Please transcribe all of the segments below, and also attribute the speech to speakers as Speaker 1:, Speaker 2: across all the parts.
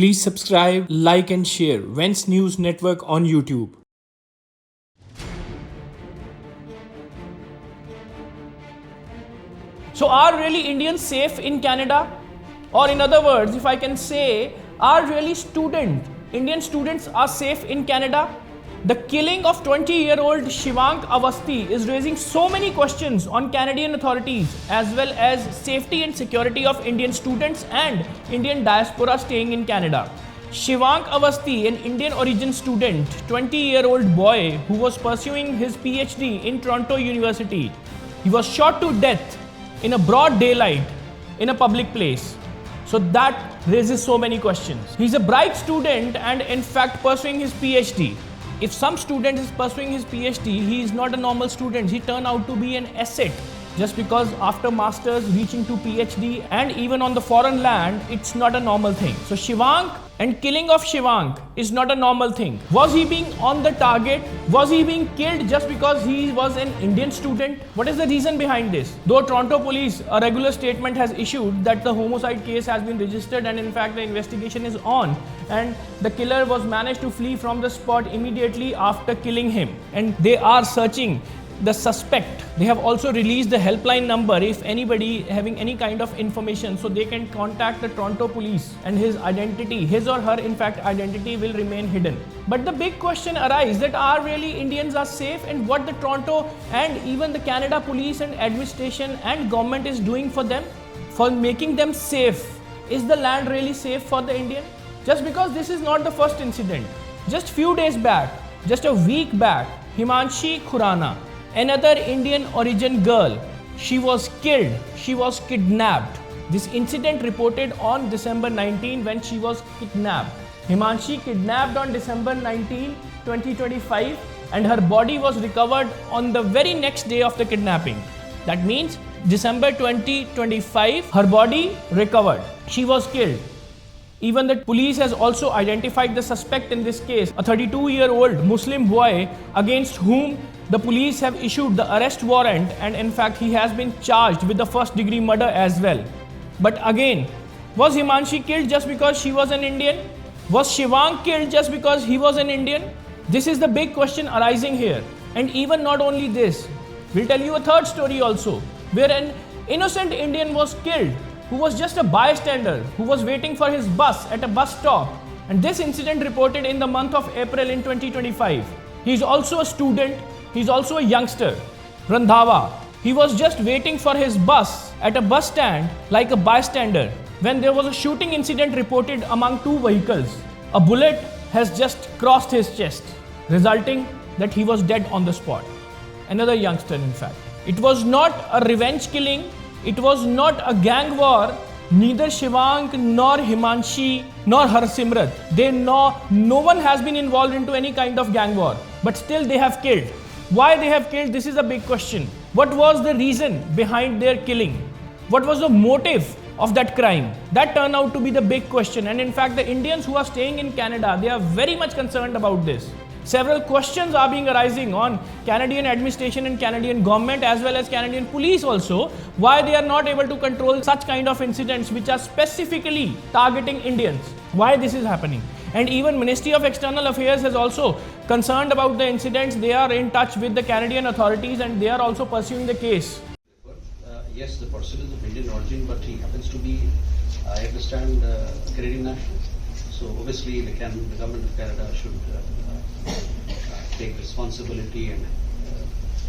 Speaker 1: Please subscribe, like and share Wens News Network on YouTube.
Speaker 2: So are really Indians safe in Canada? Or in other words, if I can say, are really Indian students are safe in Canada? The killing of 20-year-old Shivank Avasthi is raising so many questions on Canadian authorities as well as safety and security of Indian students and Indian diaspora staying in Canada. Shivank Avasthi, an Indian origin student, 20-year-old boy who was pursuing his PhD in Toronto University, he was shot to death in a broad daylight in a public place. So that raises so many questions. He's a bright student and in fact pursuing his PhD. If some student is pursuing his PhD, he is not a normal student. He turned out to be an asset just because after masters reaching to PhD and even on the foreign land, it's not a normal thing. So Shivank and killing of Shivank is not a normal thing. Was he being on the target? Was he being killed just because he was an Indian student? What is the reason behind this? Though Toronto police, a regular statement has issued that the homicide case has been registered and in fact the investigation is on and the killer was managed to flee from the spot immediately after killing him and they are searching the suspect. They have also released the helpline number if anybody having any kind of information so they can contact the Toronto police and his identity, his or her in fact identity will remain hidden. But the big question arises that are really Indians are safe and what the Toronto and even the Canada police and administration and government is doing for them, for making them safe. Is the land really safe for the Indian? Just because this is not the first incident. Just few days back, just a week back, Himanshi Khurana, another Indian origin girl, she was killed, she was kidnapped. This incident reported on December 19 when she was kidnapped. Himanshi kidnapped on December 19, 2025 and her body was recovered on the very next day of the kidnapping. That means December 2025, her body recovered. She was killed. Even the police has also identified the suspect in this case, a 32-year-old Muslim boy against whom the police have issued the arrest warrant and in fact he has been charged with the first-degree murder as well. But again, was Himanshi killed just because she was an Indian? Was Shivank killed just because he was an Indian? This is the big question arising here. And even not only this, we'll tell you a third story also, where an innocent Indian was killed who was just a bystander, who was waiting for his bus at a bus stop. And this incident reported in the month of April in 2025. He's also a student, he's also a youngster, Randhawa. He was just waiting for his bus at a bus stand like a bystander when there was a shooting incident reported among two vehicles. A bullet has just crossed his chest, resulting that he was dead on the spot. Another youngster in fact. It was not a revenge killing. It was not a gang war. Neither Shivank nor Himanshi nor Harsimrat. No one has been involved into any kind of gang war. But still they have killed. Why they have killed? This is a big question. What was the reason behind their killing? What was the motive of that crime? That turned out to be the big question. And in fact, the Indians who are staying in Canada, they are very much concerned about this. Several questions are being arising on Canadian administration and Canadian government as well as Canadian police also, why they are not able to control such kind of incidents which are specifically targeting Indians. Why this is happening? And even Ministry of External Affairs is also concerned about the incidents. They are in touch with the Canadian authorities and they are also pursuing the case.
Speaker 3: Yes, the person is of Indian origin, but he happens to be, I understand, Canadian national. So obviously the government of Canada should take responsibility and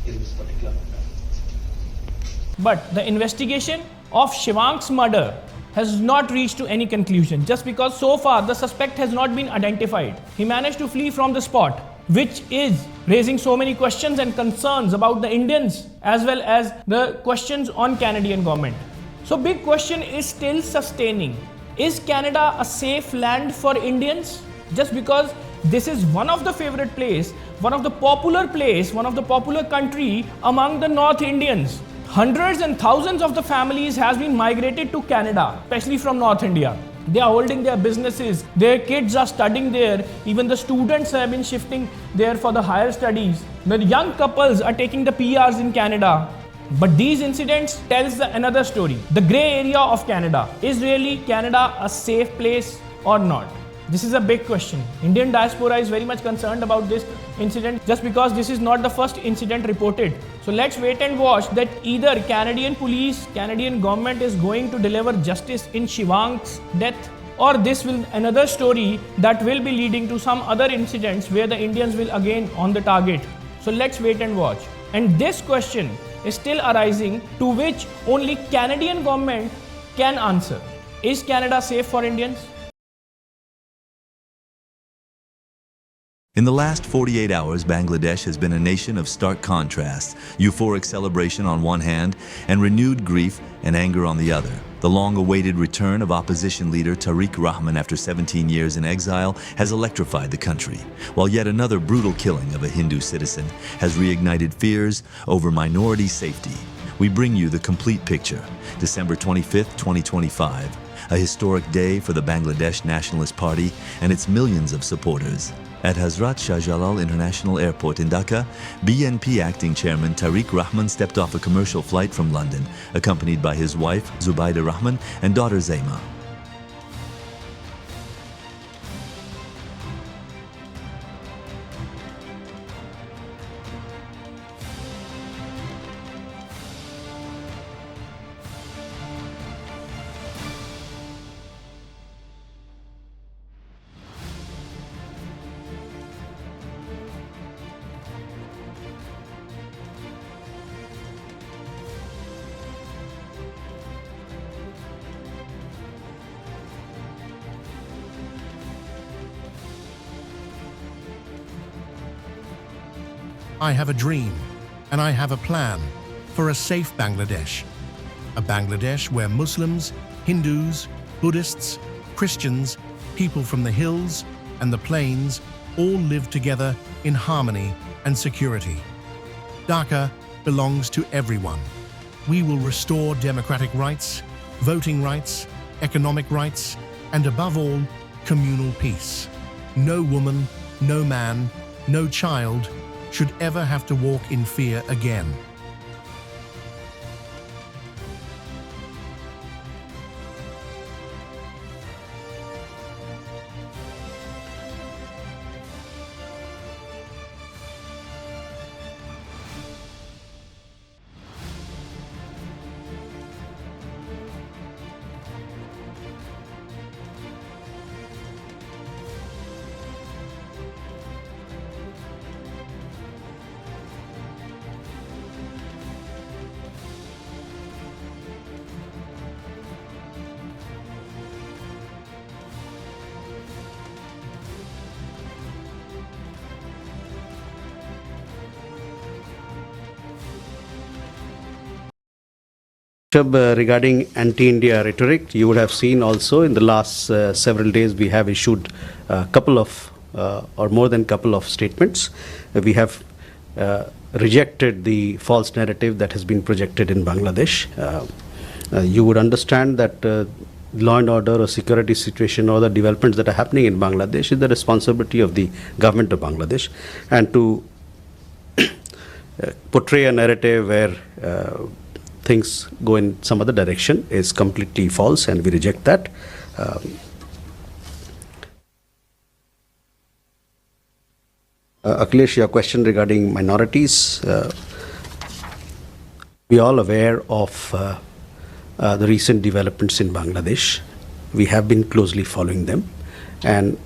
Speaker 3: in this particular matter.
Speaker 2: But the investigation of Shivank's murder has not reached to any conclusion just because so far the suspect has not been identified. He managed to flee from the spot, which is raising so many questions and concerns about the Indians as well as the questions on Canadian government. So big question is still sustaining. Is Canada a safe land for Indians? Just because this is one of the favorite place, one of the popular place, one of the popular country among the North Indians. Hundreds and thousands of the families has been migrated to Canada, especially from North India. They are holding their businesses, their kids are studying there, even the students have been shifting there for the higher studies. The young couples are taking the PRs in Canada. But these incidents tells another story. The grey area of Canada. Is really Canada a safe place? or not? This is a big question. Indian diaspora is very much concerned about this incident just because this is not the first incident reported. So let's wait and watch that either Canadian police, Canadian government is going to deliver justice in Shivang's death, or this will another story that will be leading to some other incidents where the Indians will again on the target. So let's wait and watch. And this question is still arising, to which only Canadian government can answer. Is Canada safe for Indians?
Speaker 4: In the last 48 hours, Bangladesh has been a nation of stark contrasts, euphoric celebration on one hand, and renewed grief and anger on the other. The long-awaited return of opposition leader Tariq Rahman after 17 years in exile has electrified the country, while yet another brutal killing of a Hindu citizen has reignited fears over minority safety. We bring you the complete picture. December 25th, 2025, a historic day for the Bangladesh Nationalist Party and its millions of supporters. At Hazrat Shah Jalal International Airport in Dhaka, BNP acting chairman Tariq Rahman stepped off a commercial flight from London, accompanied by his wife Zubaida Rahman and daughter Zaima.
Speaker 5: I have a dream, and I have a plan for a safe Bangladesh. A Bangladesh where Muslims, Hindus, Buddhists, Christians, people from the hills and the plains all live together in harmony and security. Dhaka belongs to everyone. We will restore democratic rights, voting rights, economic rights, and above all, communal peace. No woman, no man, no child should ever have to walk in fear again.
Speaker 3: Regarding anti-India rhetoric, you would have seen also in the last several days we have issued a couple of or more than couple of statements. We have rejected the false narrative that has been projected in Bangladesh. You would understand that law and order or security situation or the developments that are happening in Bangladesh is the responsibility of the government of Bangladesh, and to portray a narrative where things go in some other direction is completely false, and we reject that. Akhilesh, your question regarding minorities. We are all aware of the recent developments in Bangladesh. We have been closely following them, and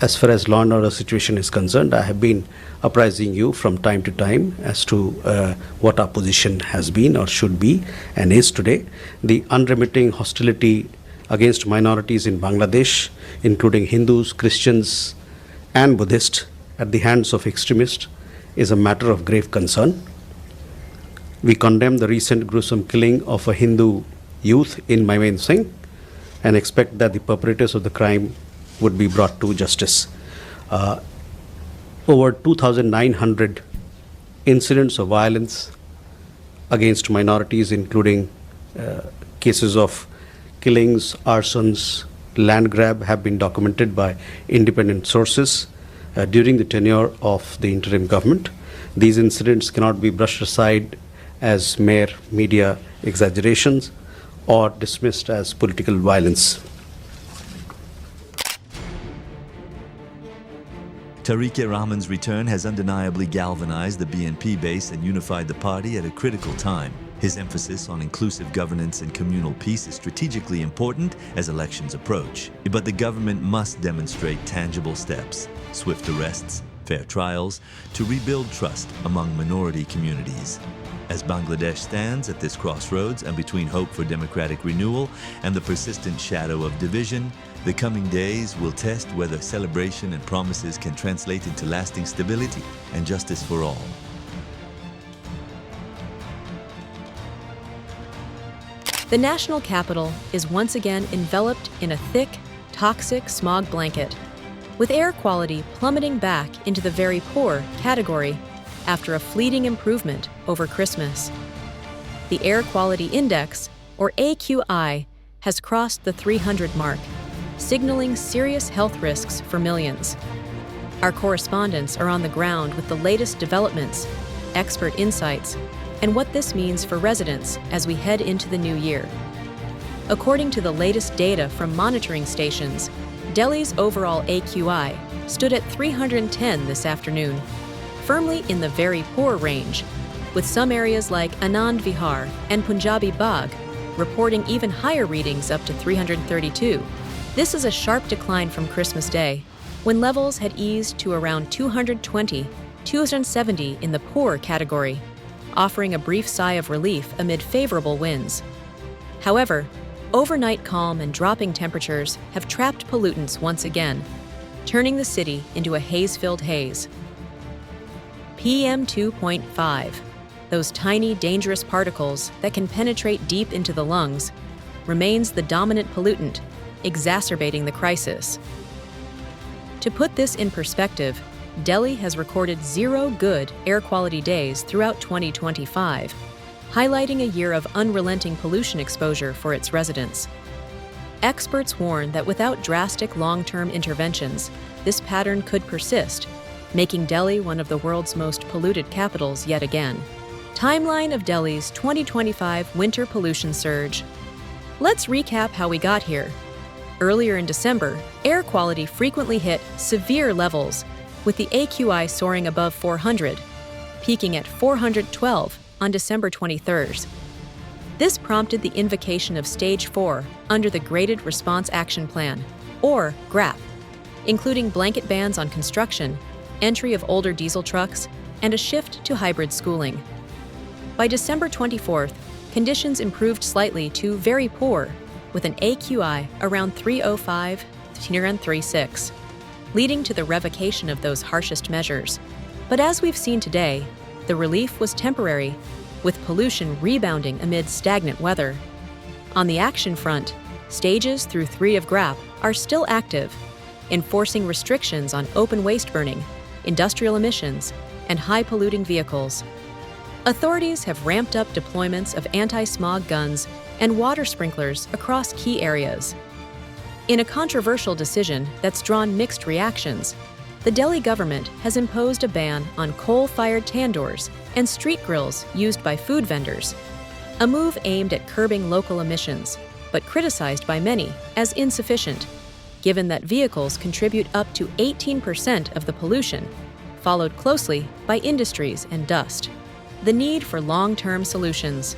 Speaker 3: as far as law and order situation is concerned, I have been apprising you from time to time as to what our position has been or should be and is today. The unremitting hostility against minorities in Bangladesh, including Hindus, Christians, and Buddhists, at the hands of extremists, is a matter of grave concern. We condemn the recent gruesome killing of a Hindu youth in Singh and expect that the perpetrators of the crime would be brought to justice. Over 2,900 incidents of violence against minorities, including cases of killings, arsons, land grab, have been documented by independent sources during the tenure of the interim government. These incidents cannot be brushed aside as mere media exaggerations or dismissed as political violence.
Speaker 4: REHMAN's return has undeniably galvanized the BNP base and unified the party at a critical time. His emphasis on inclusive governance and communal peace is strategically important as elections approach. But the government must demonstrate tangible steps, swift arrests, fair trials, to rebuild trust among minority communities. As Bangladesh stands at this crossroads and between hope for democratic renewal and the persistent shadow of division, the coming days will test whether celebration and promises can translate into lasting stability and justice for all.
Speaker 6: The national capital is once again enveloped in a thick, toxic smog blanket, with air quality plummeting back into the very poor category after a fleeting improvement over Christmas. The Air Quality Index, or AQI, has crossed the 300 mark, signaling serious health risks for millions. Our correspondents are on the ground with the latest developments, expert insights, and what this means for residents as we head into the new year. According to the latest data from monitoring stations, Delhi's overall AQI stood at 310 this afternoon, firmly in the very poor range, with some areas like Anand Vihar and Punjabi Bagh reporting even higher readings up to 332. This is a sharp decline from Christmas Day, when levels had eased to around 220, 270 in the poor category, offering a brief sigh of relief amid favorable winds. However, overnight calm and dropping temperatures have trapped pollutants once again, turning the city into a haze-filled haze. PM 2.5, those tiny, dangerous particles that can penetrate deep into the lungs, remains the dominant pollutant, exacerbating the crisis. To put this in perspective, Delhi has recorded 0 good air quality days throughout 2025, highlighting a year of unrelenting pollution exposure for its residents. Experts warn that without drastic long-term interventions, this pattern could persist, making Delhi one of the world's most polluted capitals yet again. Timeline of Delhi's 2025 winter pollution surge. Let's recap how we got here. Earlier in December, air quality frequently hit severe levels, with the AQI soaring above 400, peaking at 412 on December 23rd. This prompted the invocation of Stage 4 under the Graded Response Action Plan, or GRAP, including blanket bans on construction, entry of older diesel trucks, and a shift to hybrid schooling. By December 24th, conditions improved slightly to very poor, with an AQI around 305 to near 36, leading to the revocation of those harshest measures. But as we've seen today, the relief was temporary, with pollution rebounding amid stagnant weather. On the action front, stages through 3 of GRAP are still active, enforcing restrictions on open waste burning, industrial emissions, and high-polluting vehicles. Authorities have ramped up deployments of anti-smog guns and water sprinklers across key areas. In a controversial decision that's drawn mixed reactions, the Delhi government has imposed a ban on coal-fired tandoors and street grills used by food vendors, a move aimed at curbing local emissions, but criticized by many as insufficient, given that vehicles contribute up to 18% of the pollution, followed closely by industries and dust. The need for long-term solutions.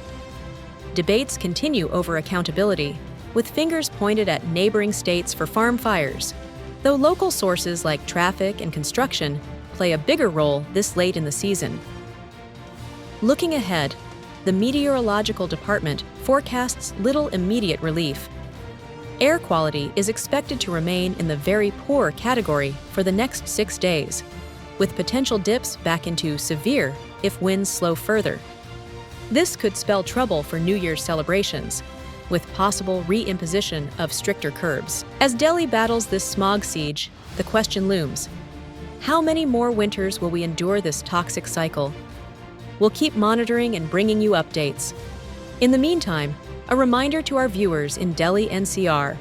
Speaker 6: Debates continue over accountability, with fingers pointed at neighboring states for farm fires, though local sources like traffic and construction play a bigger role this late in the season. Looking ahead, the Meteorological Department forecasts little immediate relief. Air quality is expected to remain in the very poor category for the next 6 days, with potential dips back into severe if winds slow further. This could spell trouble for New Year's celebrations, with possible re-imposition of stricter curbs. As Delhi battles this smog siege, the question looms: how many more winters will we endure this toxic cycle? We'll keep monitoring and bringing you updates. In the meantime, a reminder to our viewers in Delhi NCR: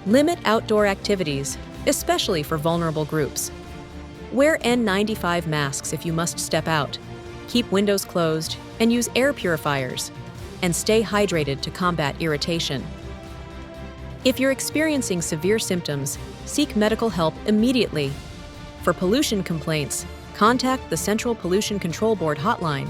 Speaker 6: limit outdoor activities, especially for vulnerable groups. Wear N95 masks if you must step out. Keep windows closed and use air purifiers. And stay hydrated to combat irritation. If you're experiencing severe symptoms, seek medical help immediately. For pollution complaints, contact the Central Pollution Control Board hotline